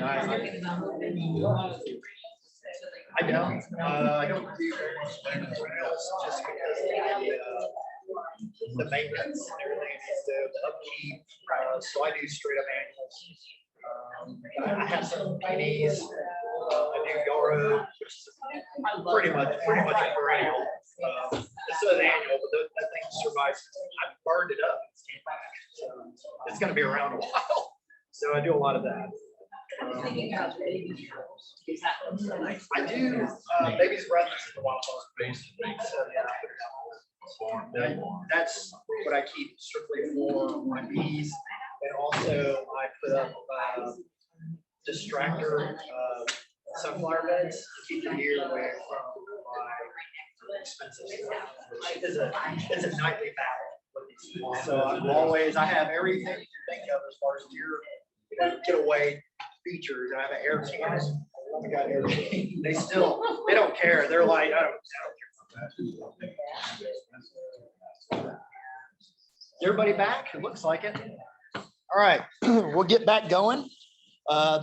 I don't do very much maintenance just because the maintenance and everything needs to the upkeep. So I do straight up annuals. I have some peonies. I do yarrow, which is pretty much a perennial. It's an annual, but that thing survives. I burned it up and it came back. So it's going to be around a while. So I do a lot of that. I do baby's breath in the wild that's what I keep strictly for my bees, and also I put up distractor sunflower beds to keep the deer away from my expensive stuff, which is a nightly battle with these. So I have everything you can think of as far as deer getaway features. I have an air can. I got air can. They don't care. They're like, I don't care. Everybody back? It looks like it. All right, we'll get back going.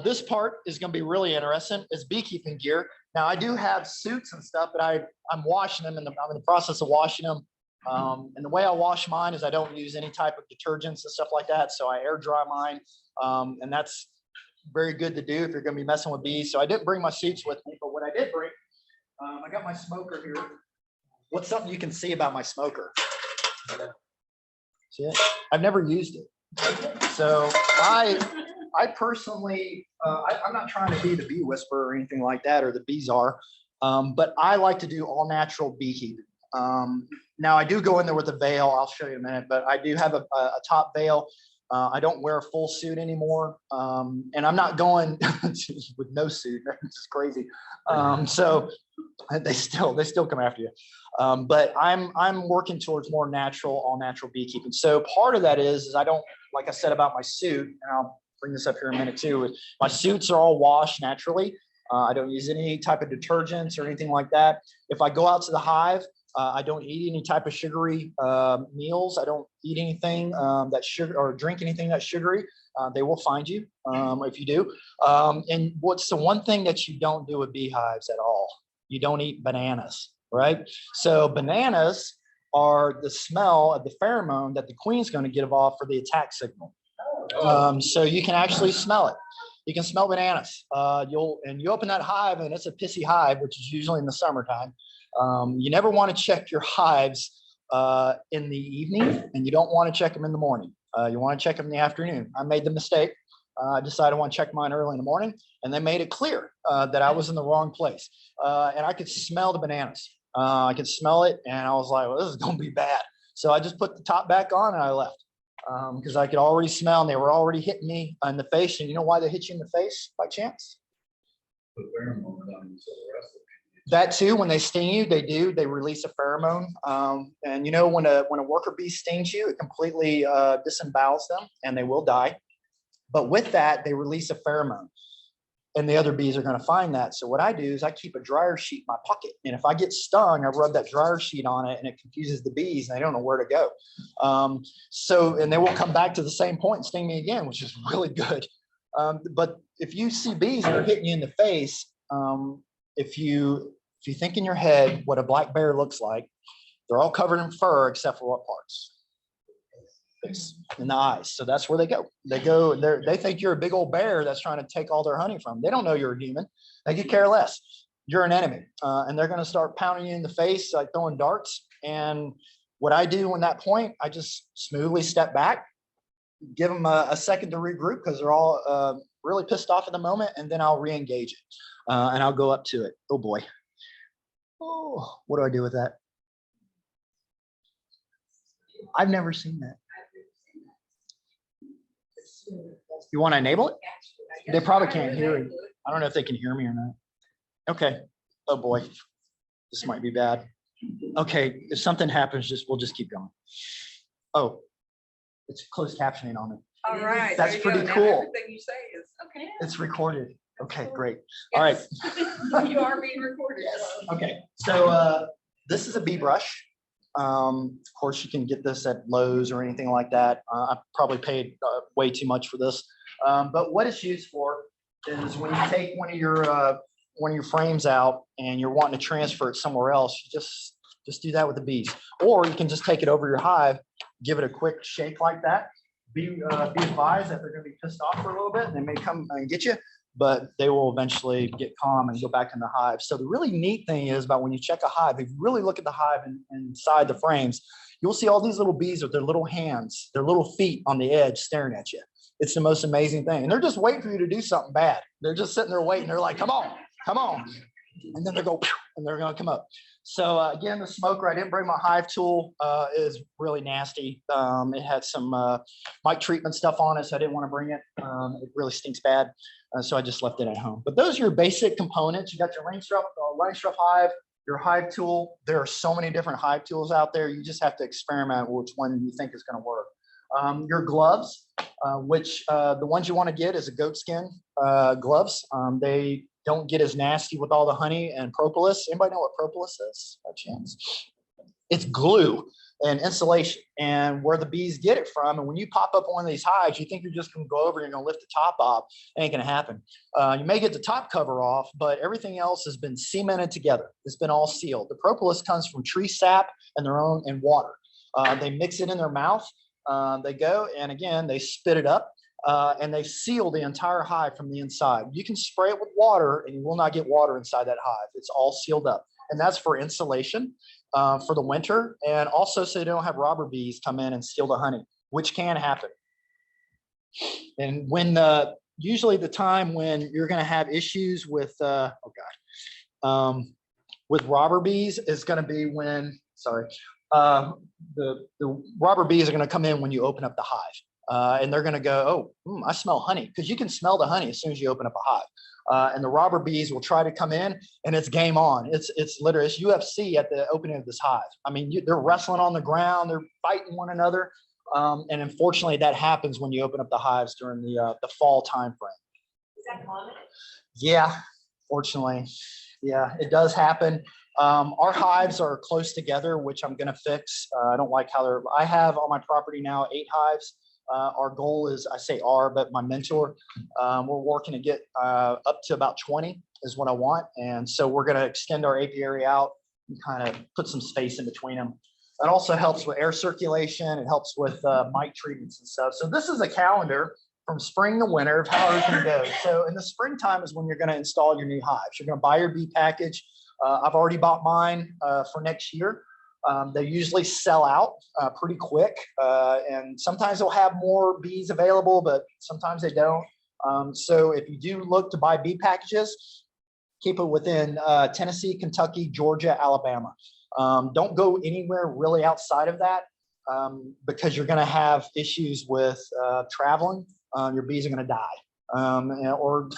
This part is going to be really interesting. It's beekeeping gear. Now I do have suits and stuff, but I'm washing them, and I'm in the process of washing them. And the way I wash mine is I don't use any type of detergents and stuff like that. So I air dry mine. And that's very good to do if you're going to be messing with bees. So I didn't bring my suits with me, but what I did bring, I got my smoker here. What's something you can see about my smoker? See it? I've never used it. So I personally, I'm not trying to be the bee whisperer or anything like that, or the bees are, but I like to do all natural beekeeping. Now I do go in there with a veil. I'll show you in a minute, but I do have a top veil. I don't wear a full suit anymore, and I'm not going with no suit. It's just crazy. So they still come after you. But I'm working towards more natural, all natural beekeeping. So part of that is I don't, like I said about my suit, and I'll bring this up here in a minute too. My suits are all washed naturally. I don't use any type of detergents or anything like that. If I go out to the hive, I don't eat any type of sugary meals. I don't eat anything that's sugar or drink anything that's sugary. They will find you if you do. And what's the one thing that you don't do with beehives at all? You don't eat bananas, right? So bananas are the smell of the pheromone that the queen's going to give off for the attack signal. So you can actually smell it. You can smell bananas. You open that hive and it's a pissy hive, which is usually in the summertime. You never want to check your hives in the evening, and you don't want to check them in the morning. You want to check them in the afternoon. I made the mistake. I decided I want to check mine early in the morning, and they made it clear that I was in the wrong place. And I could smell the bananas. I could smell it, and I was like, well, this is going to be bad. So I just put the top back on and I left because I could already smell, and they were already hitting me in the face. And you know why they hit you in the face by chance? That too, when they sting you, they release a pheromone. And you know, when a worker bee stings you, it completely disembowels them and they will die. But with that, they release a pheromone, and the other bees are going to find that. So what I do is I keep a dryer sheet in my pocket, and if I get stung, I rub that dryer sheet on it, and it confuses the bees, and they don't know where to go. And they will come back to the same point and sting me again, which is really good. But if you see bees that are hitting you in the face, if you think in your head what a black bear looks like, they're all covered in fur except for what parts? Face and the eyes. So that's where they go. They think you're a big old bear that's trying to take all their honey from them. They don't know you're a human. They could care less. You're an enemy. And they're going to start pounding you in the face, like throwing darts. And what I do in that point, I just smoothly step back, give them a second to regroup because they're all really pissed off at the moment, and then I'll re-engage it. And I'll go up to it. Oh boy. Oh, what do I do with that? I've never seen that. You want to enable it? They probably can't hear it. I don't know if they can hear me or not. Okay. Oh boy. This might be bad. Okay. If something happens, we'll just keep going. Oh, it's closed captioning on it. All right. That's pretty cool. Everything you say is okay. It's recorded. Okay, great. All right. You are being recorded. Okay. So this is a bee brush. Of course, you can get this at Lowe's or anything like that. I probably paid way too much for this. But what it's used for is when you take one of your frames out and you're wanting to transfer it somewhere else, you just do that with the bees. Or you can just take it over your hive, give it a quick shake like that. Be advised that they're going to be pissed off for a little bit and they may come and get you, but they will eventually get calm and go back in the hive. So the really neat thing is about when you check a hive, if you really look at the hive inside the frames, you'll see all these little bees with their little hands, their little feet on the edge staring at you. It's the most amazing thing. And they're just waiting for you to do something bad. They're just sitting there waiting. They're like, come on, come on. And then they go, and they're going to come up. So again, the smoker, I didn't bring my hive tool, is really nasty. It had some mite treatment stuff on it, so I didn't want to bring it. It really stinks bad. So I just left it at home. But those are your basic components. You got your running strap hive, your hive tool. There are so many different hive tools out there. You just have to experiment with which one you think is going to work. Your gloves, which the ones you want to get is a goat skin gloves. They don't get as nasty with all the honey and propolis. Anybody know what propolis is by chance? It's glue and insulation, and where the bees get it from. And when you pop up one of these hives, you think you're just going to go over and you're going to lift the top off. It ain't going to happen. You may get the top cover off, but everything else has been cemented together. It's been all sealed. The propolis comes from tree sap and water. They mix it in their mouth. They go, and again, they spit it up. And they seal the entire hive from the inside. You can spray it with water and you will not get water inside that hive. It's all sealed up. And that's for insulation for the winter, and also so they don't have robber bees come in and steal the honey, which can happen. And when usually the time when you're going to have issues with with robber bees is going to be when the robber bees are going to come in when you open up the hive. And they're going to go, oh, I smell honey, because you can smell the honey as soon as you open up a hive. And the robber bees will try to come in, and it's game on. It's literally it's UFC at the opening of this hive. I mean, they're wrestling on the ground, they're fighting one another, and unfortunately, that happens when you open up the hives during the fall time frame. Is that common? Yeah, fortunately, yeah, it does happen. Our hives are close together, which I'm going to fix. I don't like how they're. I have on my property now 8 hives. Our goal is, I say our, but my mentor, we're working to get up to about 20 is what I want. And so we're going to extend our apiary out and kind of put some space in between them. That also helps with air circulation. It helps with mite treatments and stuff. So this is a calendar from spring to winter of how everything goes. So in the springtime is when you're going to install your new hives. You're going to buy your bee package. I've already bought mine for next year. They usually sell out pretty quick, and sometimes they'll have more bees available, but sometimes they don't. So if you do look to buy bee packages, keep it within Tennessee, Kentucky, Georgia, Alabama. Don't go anywhere really outside of that because you're going to have issues with traveling. Your bees are going to die. Or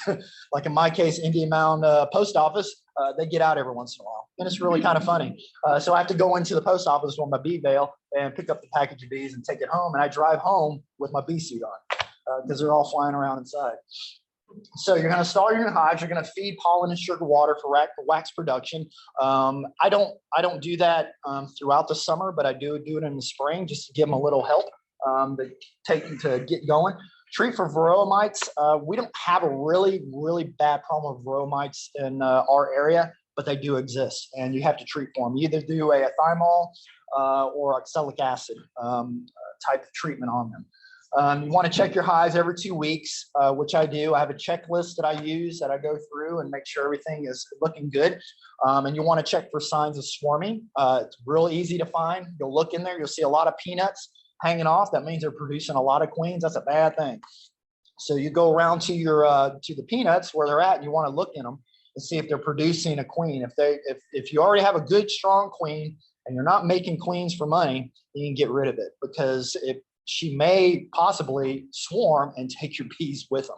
like in my case, Indian Mound Post Office, they get out every once in a while, and it's really kind of funny. So I have to go into the post office with my bee veil and pick up the package of bees and take it home, and I drive home with my bee suit on because they're all flying around inside. So you're going to install your new hives. You're going to feed pollen and sugar water for wax production. I don't do that throughout the summer, but I do it in the spring just to give them a little help to get going. Treat for varroa mites. We don't have a really bad problem with varroa mites in our area, but they do exist, and you have to treat for them. You either do a thymol or oxalic acid type of treatment on them. You want to check your hives every 2 weeks, which I do. I have a checklist that I use that I go through and make sure everything is looking good. And you want to check for signs of swarming. It's real easy to find. You'll look in there, you'll see a lot of peanuts hanging off. That means they're producing a lot of queens. That's a bad thing. So you go around to your to the peanuts where they're at, and you want to look in them and see if they're producing a queen. If you already have a good strong queen and you're not making queens for money, you can get rid of it, because she may possibly swarm and take your bees with them.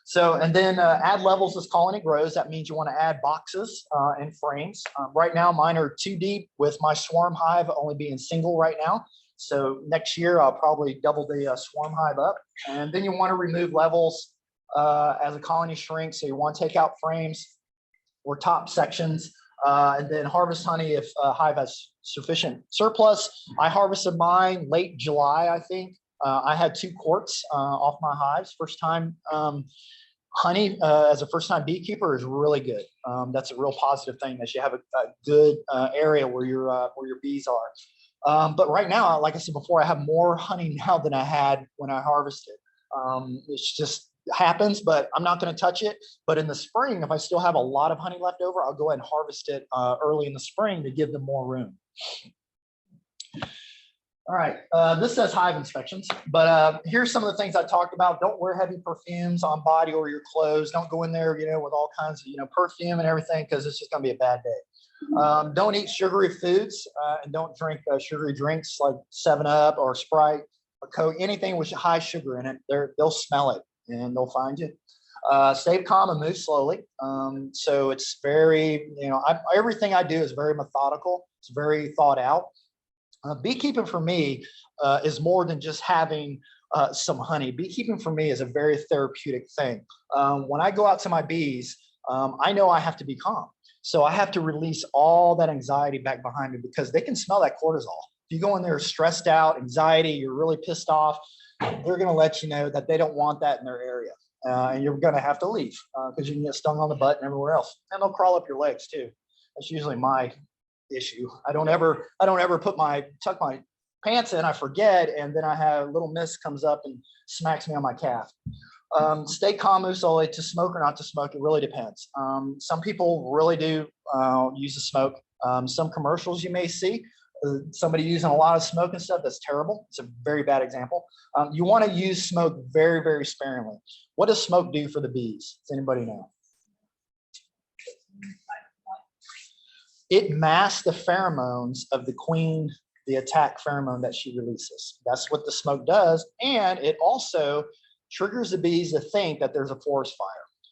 So, and then add levels as colony grows. That means you want to add boxes and frames. Right now, mine are 2 deep, with my swarm hive only being single right now. So next year, I'll probably double the swarm hive up. And then you want to remove levels as a colony shrinks. So you want to take out frames or top sections, and then harvest honey if a hive has sufficient surplus. I harvested mine late July, I think. I had 2 quarts off my hives. First time honey as a first-time beekeeper is really good. That's a real positive thing, that you have a good area where your bees are. But right now, like I said before, I have more honey now than I had when I harvested. It's just happens, but I'm not going to touch it. But in the spring, if I still have a lot of honey left over, I'll go ahead and harvest it early in the spring to give them more room. All right, this says hive inspections, but here's some of the things I talked about. Don't wear heavy perfumes on body or your clothes. Don't go in there, with all kinds of, perfume and everything, because it's just gonna be a bad day. Don't eat sugary foods and don't drink sugary drinks like 7-Up or Sprite or Coke, anything with high sugar in it. They'll smell it and they'll find you. Stay calm and move slowly. So it's very, everything I do is very methodical. It's very thought out. Beekeeping for me is more than just having some honey. Beekeeping for me is a very therapeutic thing. When I go out to my bees, I know I have to be calm. So I have to release all that anxiety back behind me, because they can smell that cortisol. If you go in there stressed out, anxiety, you're really pissed off, they're going to let you know that they don't want that in their area. And you're going to have to leave because you can get stung on the butt and everywhere else. And they'll crawl up your legs too. That's usually my issue. I don't ever tuck my pants in, I forget, and then I have a little mist comes up and smacks me on my calf. Stay calm, move slowly. To smoke or not to smoke, it really depends. Some people really do use the smoke. Some commercials you may see somebody using a lot of smoke and stuff. That's terrible. It's a very bad example. You want to use smoke very, very sparingly. What does smoke do for the bees? Does anybody know? It masks the pheromones of the queen, the attack pheromone that she releases. That's what the smoke does. And it also triggers the bees to think that there's a forest fire.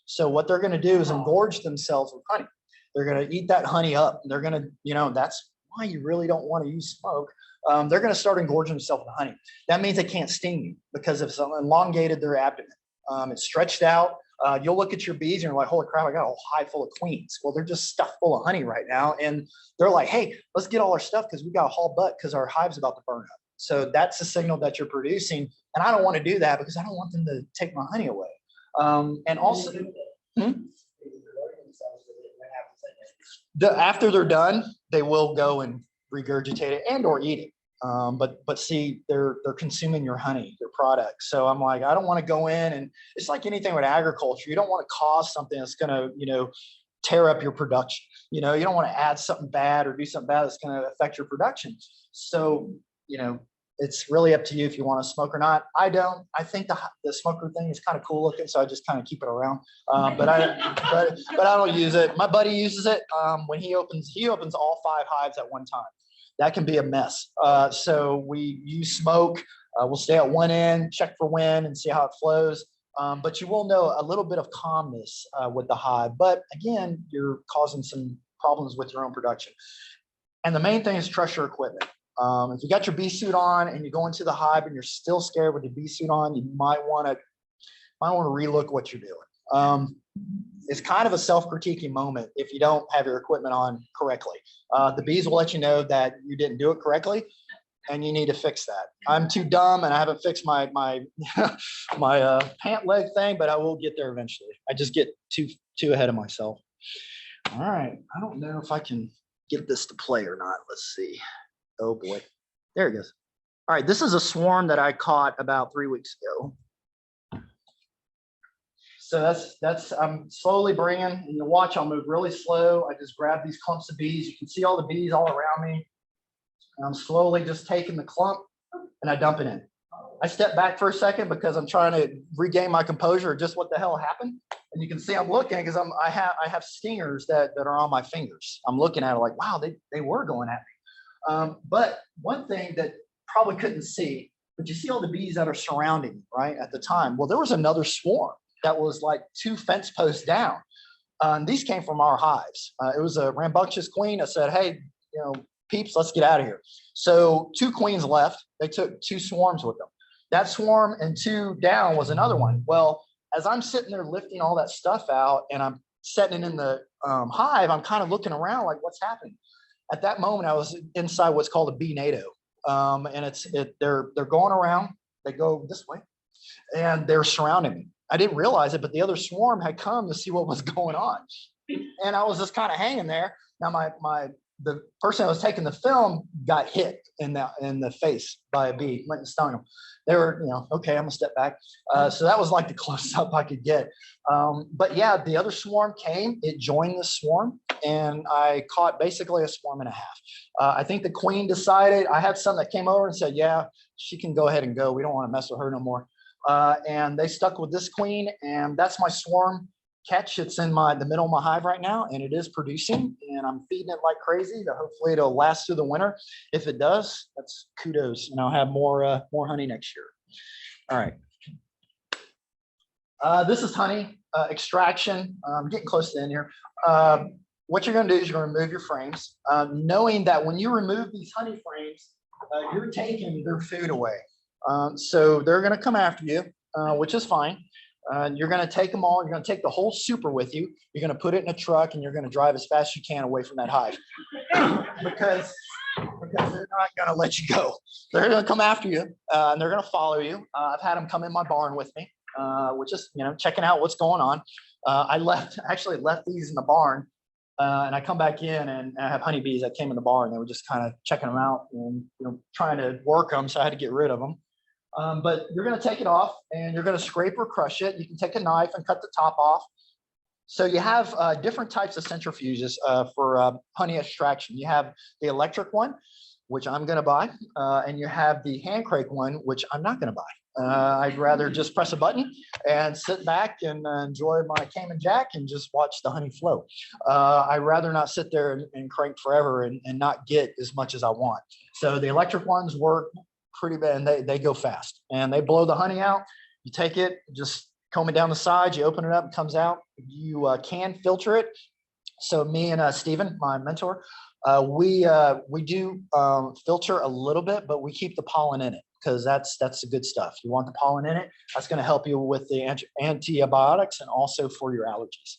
So what they're going to do is engorge themselves with honey. They're going to eat that honey up. They're going to, that's why you really don't want to use smoke. They're going to start engorging themselves with honey. That means they can't sting you, because if it's elongated their abdomen, it's stretched out. You'll look at your bees and you're like, holy crap, I got a whole hive full of queens. Well, they're just stuffed full of honey right now. And they're like, hey, let's get all our stuff because we got a haul butt because our hive's about to burn up. So that's a signal that you're producing. And I don't want to do that because I don't want them to take my honey away. And also, after they're done, they will go and regurgitate it and or eat it. But see, they're consuming your honey, your product. So I'm like, I don't want to go in, and it's like anything with agriculture. You don't want to cause something that's going to, tear up your production. You don't want to add something bad or do something bad that's going to affect your production. So, it's really up to you if you want to smoke or not. I don't. I think the smoker thing is kind of cool looking, so I just kind of keep it around. But I don't use it. My buddy uses it when he opens all 5 hives at one time. That can be a mess. So we use smoke. We'll stay at one end, check for wind, and see how it flows. But you will know a little bit of calmness with the hive. But again, you're causing some problems with your own production. And the main thing is trust your equipment. If you got your bee suit on and you go into the hive and you're still scared with your bee suit on, you might want to relook what you're doing. It's kind of a self-critiquing moment if you don't have your equipment on correctly. The bees will let you know that you didn't do it correctly, and you need to fix that. I'm too dumb and I haven't fixed my pant leg thing, but I will get there eventually. I just get too ahead of myself. All right, I don't know if I can get this to play or not. Let's see. Oh boy, there it goes. All right, this is a swarm that I caught about 3 weeks ago. So that's I'm slowly bringing, and you watch, I'll move really slow. I just grab these clumps of bees. You can see all the bees all around me. And I'm slowly just taking the clump and I dump it in. I step back for a second because I'm trying to regain my composure of just what the hell happened. And you can see I'm looking because I have stingers that are on my fingers. I'm looking at it like, wow, they were going at me. But one thing that probably couldn't see, but you see all the bees that are surrounding me, right, at the time. Well, there was another swarm that was like 2 fence posts down. These came from our hives. It was a rambunctious queen. I said, hey, peeps, let's get out of here. So 2 queens left. They took 2 swarms with them. That swarm and 2 down was another one. Well, as I'm sitting there lifting all that stuff out and I'm setting it in the hive, I'm kind of looking around like, what's happening? At that moment, I was inside what's called a bee NATO. And they're going around. They go this way, and they're surrounding me. I didn't realize it, but the other swarm had come to see what was going on. And I was just kind of hanging there. Now the person that was taking the film got hit in the face by a bee, went and stung him. They were, okay, I'm gonna step back. So that was like the closest up I could get. But yeah, the other swarm came, it joined the swarm, and I caught basically a swarm and a half. I think the queen decided, I had some that came over and said, yeah, she can go ahead and go. We don't want to mess with her no more. And they stuck with this queen, and that's my swarm catch. It's in the middle of my hive right now, and it is producing, and I'm feeding it like crazy to hopefully it'll last through the winter. If it does, that's kudos, and I'll have more honey next year. All right. This is honey extraction. I'm getting close to the end here. What you're going to do is you're going to remove your frames, knowing that when you remove these honey frames, you're taking their food away. So they're going to come after you, which is fine. You're going to take them all. You're going to take the whole super with you. You're going to put it in a truck, and you're going to drive as fast as you can away from that hive because they're not going to let you go. They're going to come after you, and they're going to follow you. I've had them come in my barn with me, which is, checking out what's going on. I actually left these in the barn, and I come back in, and I have honeybees that came in the barn. They were just kind of checking them out and trying to work them, so I had to get rid of them. But you're going to take it off, and you're going to scrape or crush it. You can take a knife and cut the top off. So you have different types of centrifuges for honey extraction. You have the electric one, which I'm going to buy, and you have the hand crank one, which I'm not going to buy. I'd rather just press a button and sit back and enjoy my Cayman Jack and just watch the honey flow. I'd rather not sit there and crank forever and not get as much as I want. So the electric ones work pretty bad, and they go fast, and they blow the honey out. You take it, just comb it down the sides, you open it up, it comes out. You can filter it. So me and Stephen, my mentor, we do filter a little bit, but we keep the pollen in it because that's the good stuff. You want the pollen in it. That's going to help you with the antibiotics and also for your allergies.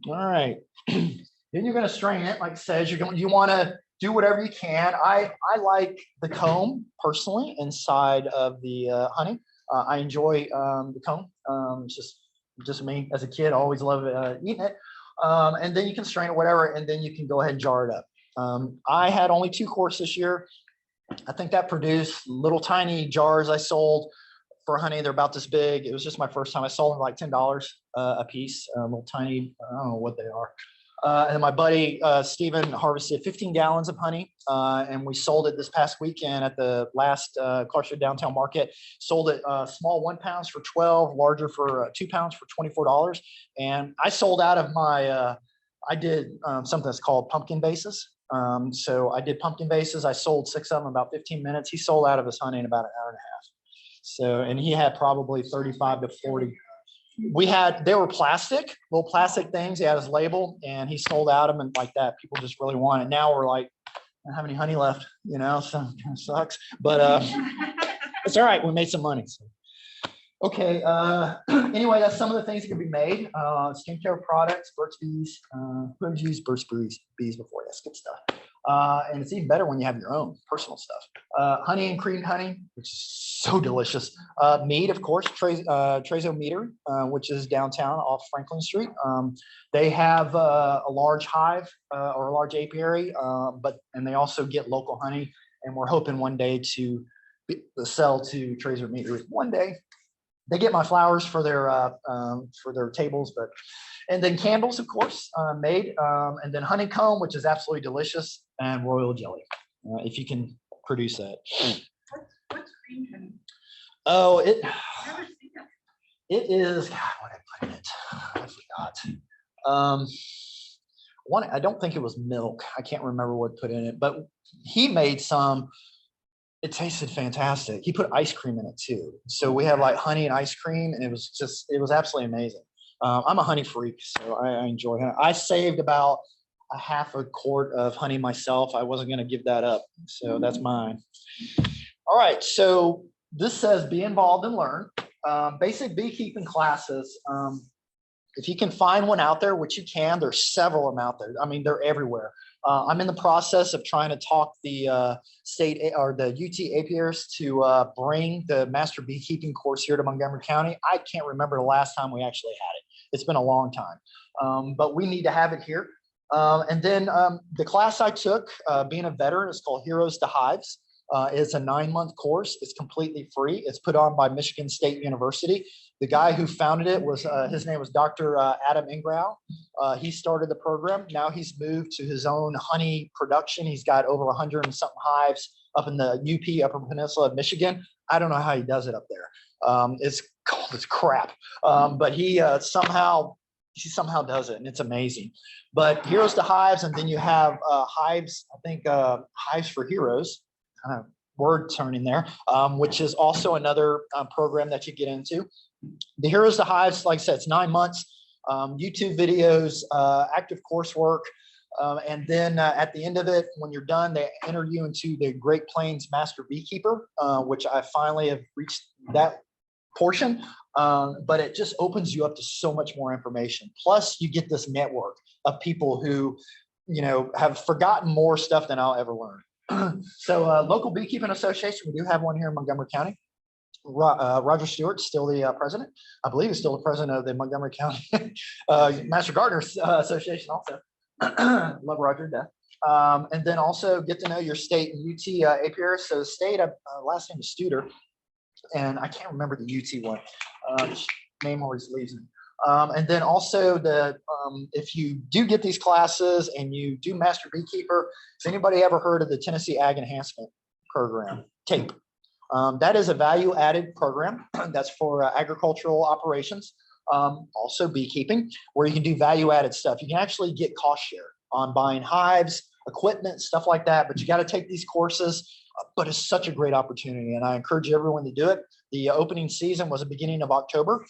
All right. Then you're going to strain it. Like I said, you want to do whatever you can. I like the comb personally inside of the honey. I enjoy the comb. It's just me as a kid. I always love eating it. And then you can strain it, whatever, and then you can go ahead and jar it up. I had only 2 quarts this year. I think that produced little tiny jars I sold for honey. They're about this big. It was just my first time. I sold them like $10 a piece, little tiny, I don't know what they are. And my buddy, Stephen, harvested 15 gallons of honey, and we sold it this past weekend at the last Clarksville Downtown Market. Sold it small 1 pounds for $12, larger for 2 pounds for $24. And I sold out of my, I did something that's called pumpkin bases. So I did pumpkin bases. I sold 6 of them in about 15 minutes. He sold out of his honey in about an hour and a half. So, and he had probably 35 to 40. They were plastic, little plastic things. He had his label, and he sold out of them, and like that. People just really want it. Now we're like, I don't have any honey left, so it kind of sucks. But it's all right. We made some money. So. Okay. Anyway, that's some of the things that can be made. Skincare products, Burt's Bees. Who has used Burt's Bees before? That's good stuff. And it's even better when you have your own personal stuff. Honey and creamed honey, which is so delicious. Mead, of course, Trezo Meadery, which is downtown off Franklin Street. They have a large hive or a large apiary, and they also get local honey. And we're hoping one day to sell to Trezo Meadery. One day. They get my flowers for their tables, and then candles, of course, made, and then honeycomb, which is absolutely delicious, and royal jelly, if you can produce that. What's cream honey? Oh, it Never seen that. it is. God, what did I put in it? I forgot. I don't think it was milk. I can't remember what put in it, but he made some. It tasted fantastic. He put ice cream in it too. So we had like honey and ice cream, and it was absolutely amazing. I'm a honey freak, so I enjoy it. I saved about a half a quart of honey myself. I wasn't going to give that up. So that's mine. All right. So this says be involved and learn. Basic beekeeping classes. if you can find one out there, which you can, there's several of them out there. I mean, they're everywhere. I'm in the process of trying to talk the state or the UT apiarists to bring the master beekeeping course here to Montgomery County. I can't remember the last time we actually had it. It's been a long time, but we need to have it here. And then the class I took, being a veteran, is called Heroes to Hives. It's a 9-month course. It's completely free. It's put on by Michigan State University. The guy who founded it was, his name was Dr. Adam Ingrao. He started the program. Now he's moved to his own honey production. He's got over 100 and something hives up in the UP, Upper Peninsula of Michigan. I don't know how he does it up there. It's cold as crap, but he somehow does it, and it's amazing. But Heroes to Hives, and then you have Hives, I think Hives for Heroes, kind of word turning there, which is also another program that you get into. The Heroes to Hives, like I said, it's 9 months, YouTube videos, active coursework, and then at the end of it, when you're done, they enter you into the Great Plains Master Beekeeper, which I finally have reached that portion. But it just opens you up to so much more information. Plus, you get this network of people who, you know, have forgotten more stuff than I'll ever learn. So local beekeeping association, we do have one here in Montgomery County. Roger Stewart's still the president. I believe he's still the president of the Montgomery County Master Gardeners Association also. Love Roger to death. And then also get to know your state and UT apiarists. So the state, last name is Studer, and I can't remember the UT one. Name always leaves me. And then also if you do get these classes and you do Master Beekeeper, has anybody ever heard of the Tennessee Ag Enhancement Program, TAPE? That is a value-added program that's for agricultural operations, also beekeeping, where you can do value-added stuff. You can actually get cost share on buying hives, equipment, stuff like that, but you got to take these courses. But it's such a great opportunity, and I encourage everyone to do it. The opening season was the beginning of October.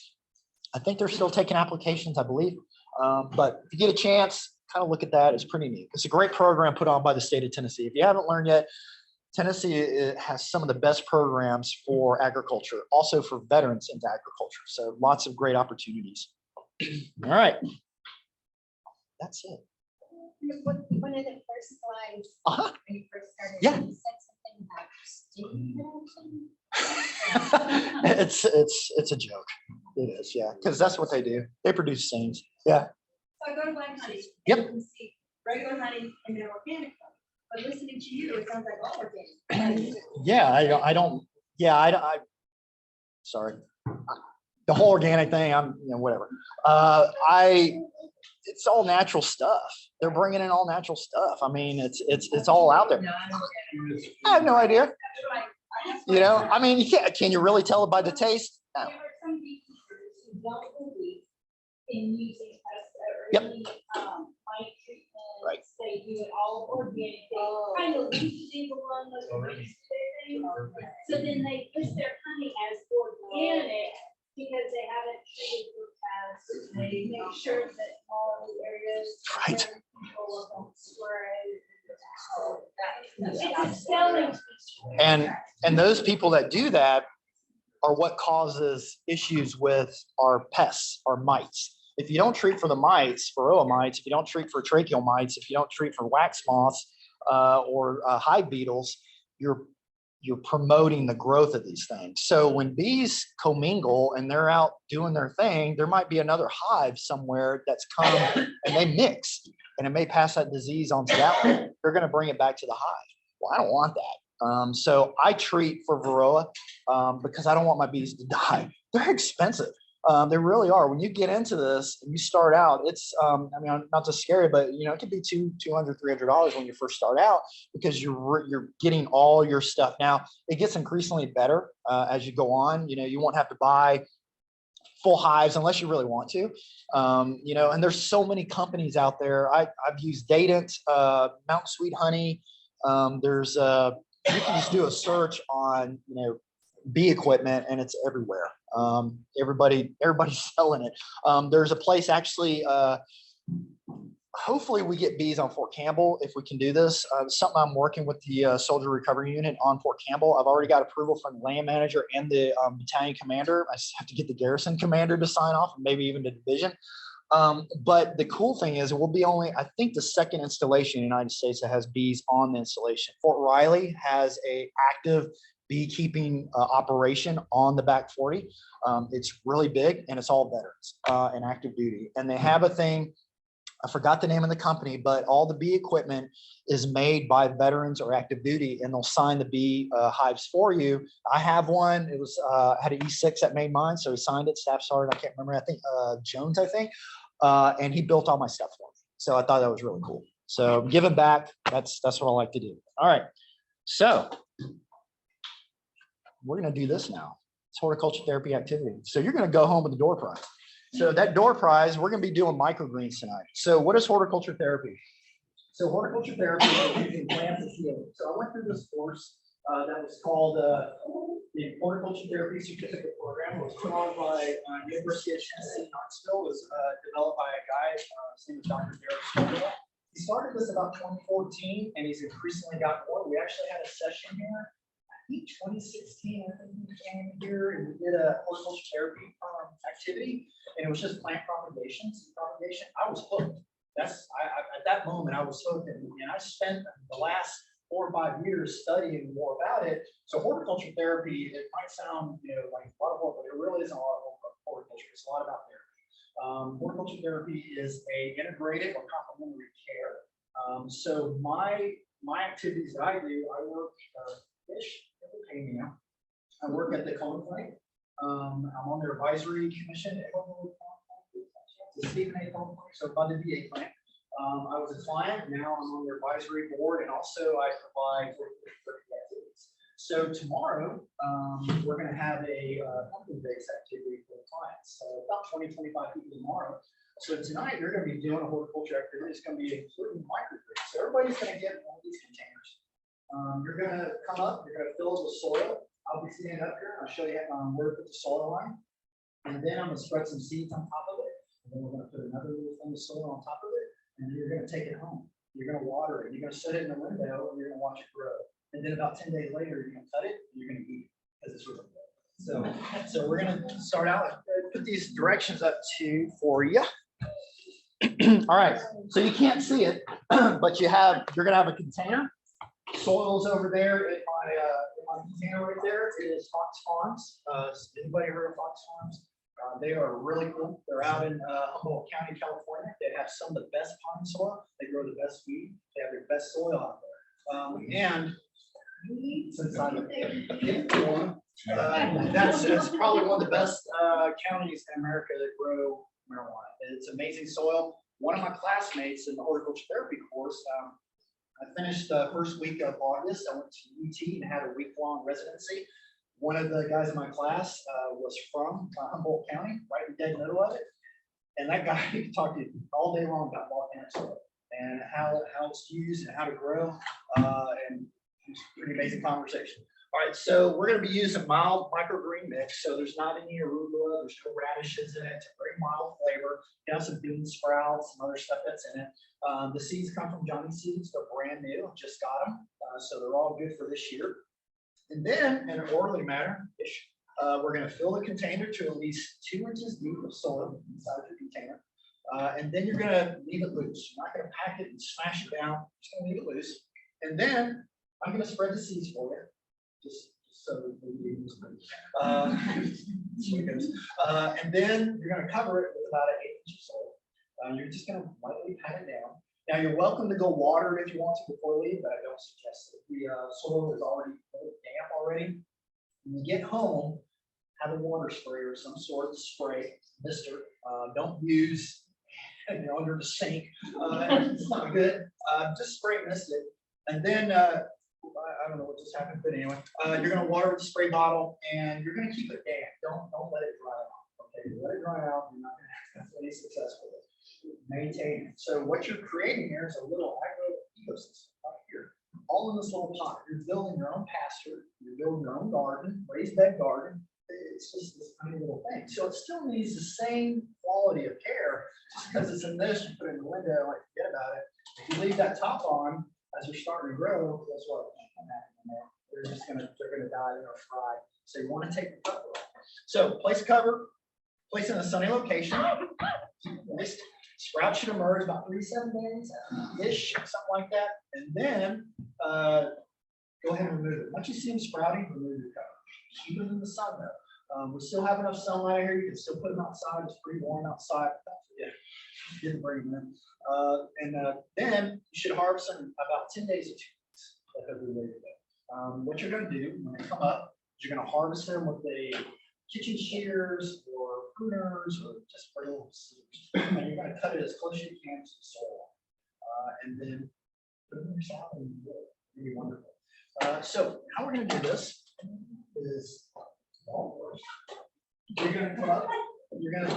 I think they're still taking applications, I believe. But if you get a chance, kind of look at that. It's pretty neat. It's a great program put on by the state of Tennessee. If you haven't learned yet, Tennessee has some of the best programs for agriculture, also for veterans into agriculture. So lots of great opportunities. All right. That's it. One of the first slides, when you first started, Yeah. you said something about steam. It's a joke. It is, yeah, because that's what they do. They produce stains. Yeah. So I go to Black Honey. Yep. And you can see regular honey and then organic honey. But listening to you, it sounds like all organic. Yeah, I don't. Yeah, I sorry. The whole organic thing, whatever. It's all natural stuff. They're bringing in all natural stuff. I mean, it's all out there. No, I know organic. I have no idea. That's right. You know, I mean, can you really tell it by the taste? No. There are some beekeepers who don't believe in using pesticides Yep. or any mite treatments. Right. They do it all organic. They kind of leave the one that's organic. So then they push their honey as organic because they haven't treated for pests. They make sure that all the areas Right. that they're in control of don't spray. It's a selling feature. And those people that do that are what causes issues with our pests, our mites. If you don't treat for the mites, varroa mites, if you don't treat for tracheal mites, if you don't treat for wax moths or hive beetles, you're promoting the growth of these things. So when bees commingle and they're out doing their thing, there might be another hive somewhere that's come and they mix, and it may pass that disease on to that one. They're going to bring it back to the hive. Well, I don't want that. So I treat for varroa because I don't want my bees to die. They're expensive. They really are. When you get into this and you start out, it's, I mean, not to scare you, but it could be $200, $300 when you first start out because you're getting all your stuff. Now it gets increasingly better as you go on. You won't have to buy full hives unless you really want to. And there's so many companies out there. I've used Dadant, Mountain Sweet Honey. You can just do a search on, bee equipment, and it's everywhere. Everybody's selling it. There's a place actually, hopefully we get bees on Fort Campbell if we can do this. Something I'm working with the Soldier Recovery Unit on Fort Campbell. I've already got approval from the land manager and the battalion commander. I just have to get the garrison commander to sign off, and maybe even the division. But the cool thing is we'll be only, I think, the second installation in the United States that has bees on the installation. Fort Riley has a active beekeeping operation on the back 40. It's really big and it's all veterans and active duty. And they have a thing, I forgot the name of the company, but all the bee equipment is made by veterans or active duty, and they'll sign the bee hives for you. I have one. It was had an E6 that made mine, so he signed it. Staff sergeant, I can't remember. I think Jones, I think, and he built all my stuff for me. So I thought that was really cool. So giving back, that's what I like to do. All right, so we're gonna do this now. It's horticulture therapy activity. So you're gonna go home with the door prize. So that door prize, we're going to be doing microgreens tonight. So what is horticulture therapy? So horticulture therapy is using plants and seeds. So I went through this course that was called the Horticulture Therapy Certificate Program. It was put on by University of Tennessee, Knoxville. It was developed by a guy, his name was Dr. Derek. He started this about 2014, and he's increasingly got more. We actually had a session here. I think 2016, I think we came here and we did a horticulture therapy activity, and it was just plant propagation. I was hooked. At that moment I was hooked, and I spent the last 4 or 5 years studying more about it. So horticulture therapy, it might sound like a lot of work, but it really isn't a lot of horticulture. It's a lot about therapy. Horticulture therapy is a integrated or complementary care. So my activities that I do, I work fish. I work at the Cone Plant. I'm on their advisory commission. The Stephen A. Cone Plant, so by the VA plant. I was a client. Now I'm on their advisory board, and also I provide activities. So tomorrow we're going to have a company-based activity for the clients. So about 20-25 people tomorrow. So tonight you're going to be doing a horticulture activity. It's going to be including microgreens. So everybody's going to get one of these containers. You're going to come up, you're going to fill it with soil. I'll be standing up here. I'll show you where to put the soil on. And then I'm going to spread some seeds on top of it. And then we're going to put another little thing of soil on top of it. And then you're going to take it home. You're going to water it. You're going to set it in the window, and you're going to watch it grow. And then about 10 days later, you're going to cut it, and you're going to eat it because it's really good. So we're going to start out, put these directions up for you. All right. So you can't see it, but you're going to have a container. Soil's over there in my container right there. It is Fox Farms. Anybody heard of Fox Farms? They are really cool. They're out in Humboldt County, California. They have some of the best pine soil. They grow the best weed. They have their best soil out there. And since I'm that's probably one of the best counties in America that grow marijuana. It's amazing soil. One of my classmates in the horticulture therapy course, I finished the first week of August. I went to UT and had a week-long residency. One of the guys in my class was from Humboldt County, right in the dead middle of it. And that guy could talk to you all day long about volcanic soil and how it's used and how to grow. And it's a pretty amazing conversation. All right, so we're going to be using mild microgreen mix. So there's not any arugula, there's no radishes in it. It's a very mild flavor. You have some bean sprouts, some other stuff that's in it. The seeds come from Johnny Seeds. They're brand new. Just got them. So they're all good for this year. And then, in an orderly manner, we're going to fill the container to at least 2 inches deep of soil inside the container. And then you're going to leave it loose. You're not going to pack it and smash it down. Just going to leave it loose. And then I'm going to spread the seeds for you. Just so and then you're going to cover it with about an 1/8 inch of soil. You're just going to lightly pat it down. Now you're welcome to go water it if you want to before you leave, but I don't suggest it. The soil is already damp already. When you get home, have a water sprayer of some sort, spray, mister. Don't use under the sink. It's not good. Just spray and mist it. And then I don't know what just happened, but anyway, you're going to water with the spray bottle, and you're going to keep it damp. Don't let it dry out. Okay, you let it dry out, you're not going to have any success with it. Maintain it. So what you're creating here is a little agro ecosystem right here, all in this little pot. You're building your own pasture. You're building your own garden, raised bed garden. It's just this tiny little thing. So it still needs the same quality of care. Just because it's in this, you put it in the window, like forget about it. If you leave that top on, as you're starting to grow, guess what? They're gonna die, they're gonna fry. So you want to take the cover off. So place cover, place it in a sunny location. Moist. Sprout should emerge about 3 to 7 days-ish, something like that. And then go ahead and remove it. Once you see them sprouting, remove your cover. Keep them in the sun though. We still have enough sunlight here. You can still put them outside. It's pretty warm outside. Yeah, didn't bring them in. Then you should harvest them in about 10 days or 2 weeks. That'll be ready to go. What you're going to do when they come up, you're going to harvest them with a kitchen shears or pruners or just regular scissors. And you're going to cut it as close as you can to the soil. And then put them in your salad and it'll be wonderful. So how we're going to do this is you're going to come up, you're going to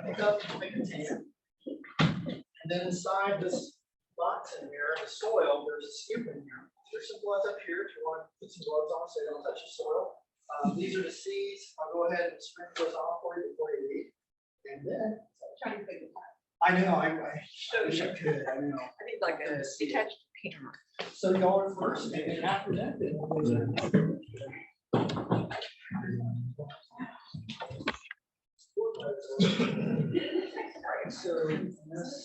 pick up a container, and then inside this box in here, the soil, there's a scoop in here. There's some gloves up here if you want to put some gloves on so you don't touch the soil. These are the seeds. I'll go ahead and sprinkle those on for you before you eat. And then Trying to figure it out. I know I wish I could. I know. I need like a detached camera. So y'all are first, and then after that, then we'll go so this.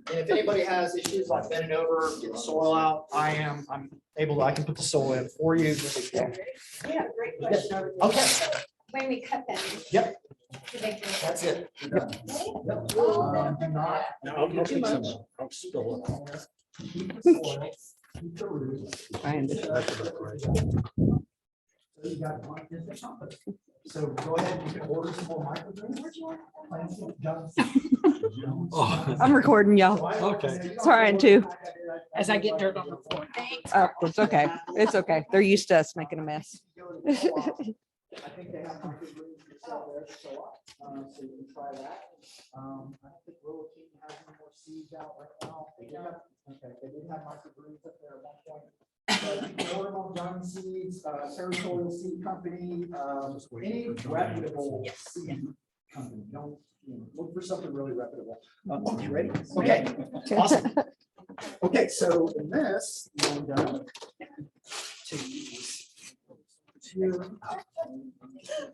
And if anybody has issues like bending over, getting soil out, I'm able to, I can put the soil in for you. Yeah, great question. Okay, When we cut them. Yep. do they grow? that's it. Yep. Yep. Do not. I'll take some. I'll spill it. Keep the soil, keep the roots. That's about right. So you got one different company. So go ahead, you can order some more microgreens. I'm recording y'all. Okay. Trying to. As I get dirt on the floor. Oh, it's okay. It's okay. They're used to us making a mess. I think they have microgreens for sale there, so you can try that. I don't think Willow King has any more seeds out right now. They did have microgreens up there at one point. But you can order them on John Seeds, Territorial Seed Company, any reputable seed company. Don't, look for something really reputable. You ready? Okay, awesome. Okay, so in this, I'm gonna take these.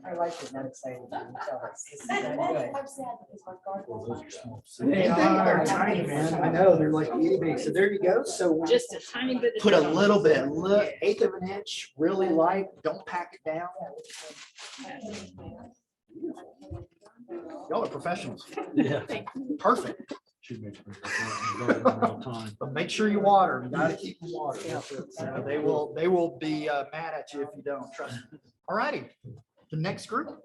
I like it, not excited. They are tiny, man. I know, they're like itty bitty. So there you go. So Just a tiny bit. put a little bit, eighth of an inch, really light. Don't pack it down. Y'all are professionals. Yeah. Perfect. Should make sure all time. But make sure you water. You gotta keep them watered. They will be mad at you if you don't. Trust me. All righty. The next group.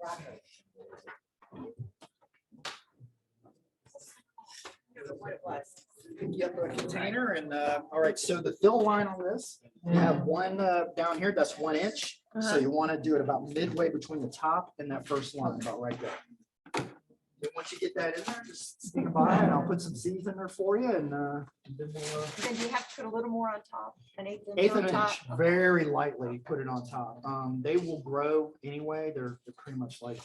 Pick you up a container and all right. So the fill line on this, you have one down here. That's 1 inch. So you want to do it about midway between the top and that first line, about right there. Then once you get that in there, just stand by and I'll put some seeds in there for you and then we'll. Then do you have to put a little more on top? An eighth Eighth on of an top? inch, very lightly put it on top. They will grow anyway. They're pretty much like,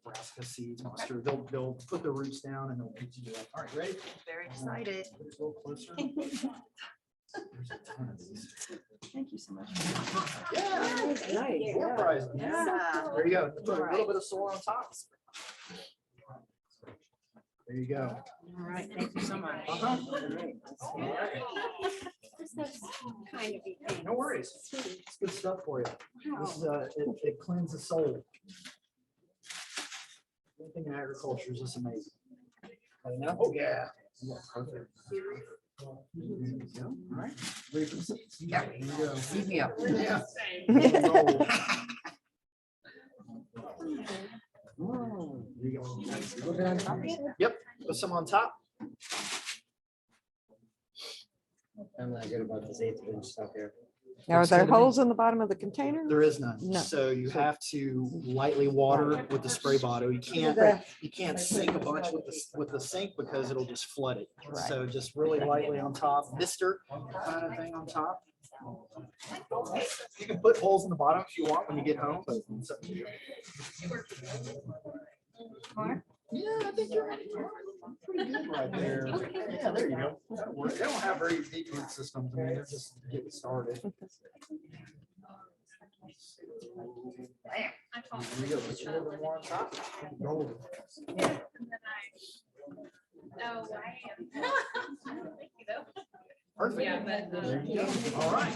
brassica seeds, mustard. They'll put the roots down and they'll continue. All right, ready? Very excited. Put it a little closer. There's a ton of these. Thank you so much. Yeah. Nice. More prizes. Yeah. There you go. Put a little bit of soil on top. There you go. All right, thank you so much. Uh-huh. Kind of be. No worries. It's good stuff for you. This is it cleanses the soul. Anything in agriculture is just amazing. Oh yeah. Perfect. All right. Ready for the seeds? Yeah. Here you go. Feed me up. Yeah. There you go. Yep. Put some on top. I'm not good about this 8th inch stuff here. Now, are there holes in the bottom of the container? There is none. No. So you have to lightly water with the spray bottle. You can't sink a bunch with the sink because it'll just flood it. Right. So just really lightly on top, mister kind of thing on top. You can put holes in the bottom if you want when you get home, but it's up to you. Yeah, I think you're ready. Pretty good right there. Yeah, there you go. That'll work. They don't have very deep root systems. I mean, they're just getting started. Bam. There you go. Put your little more on top. Golden. Oh, I am. Thank you though. Perfect. Yeah, but, There you go. All right.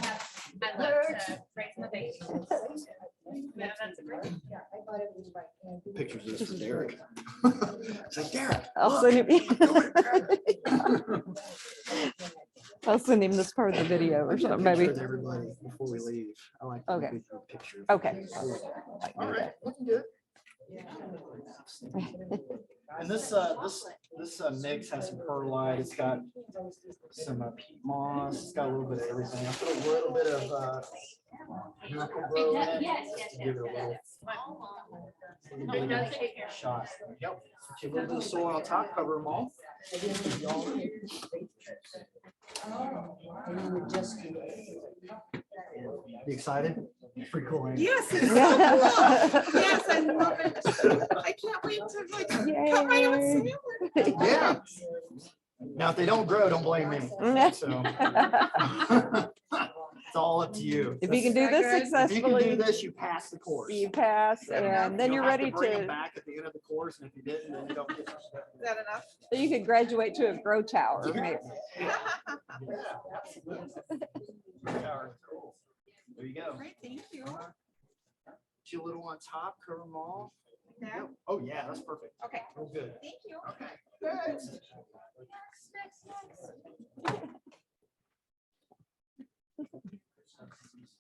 I love to raise my babies. Yeah, that's a great. Pictures of this for Derek. It's like, Derek. I'll look, send him. I'm doing it. I'll send him this part of the video or I'll get a something, picture maybe. with everybody before we leave. I like to Okay. take a picture. Okay. All right, looking good. And this mix has some perlite. It's got some peat moss. It's got a little bit of everything. I put a little bit of miracle grow in it. Yes, just yes, to give it a little shot. Yep. Put a little bit of soil on top, cover them all. You excited? Pretty cool. Ain't it? Yes, it's so cool. Yes, I love it. I can't wait to like cut my own salad. Yeah. Now, if they don't grow, don't blame me. So it's all up to you. If you can do this If you can do successfully, this, you pass the course. you pass, and then You'll you're have ready bring them to, back at the end of the course, and if you didn't, then you don't get. Is that enough? so you could graduate to a grow tower. maybe. Yeah, absolutely. Cool. There you go. Great, thank you. Put your little on top, cover them all. Yeah. Yep. Oh, yeah, that's perfect. Okay, Real good. thank you. Okay. Good.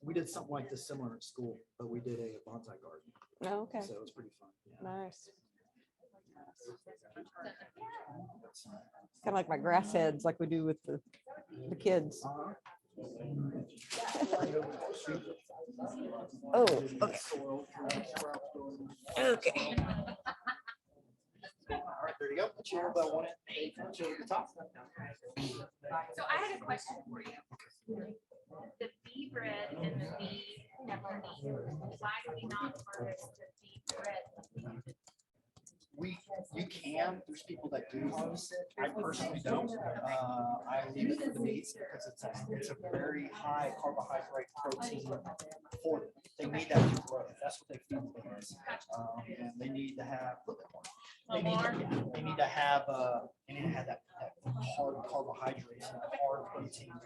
We did something like this similar at school, but we did a bonsai garden, Oh, okay, so it was pretty fun. Yeah. nice. Kind of like my grass heads, like we do with the kids. Oh, okay. Okay. All right, there you go. Put your elbow on it. Put your at the top. So I had a question for you. The bee bread and the bee pepper, why do we not harvest the bee bread? You can, there's people that do harvest it. I personally don't. I leave it for the bees because it's a very high carbohydrate protein for them. They need that to grow. That's what they feed the bees. And they need to have a little bit more. They need to have that hard carbohydrates and hard protein.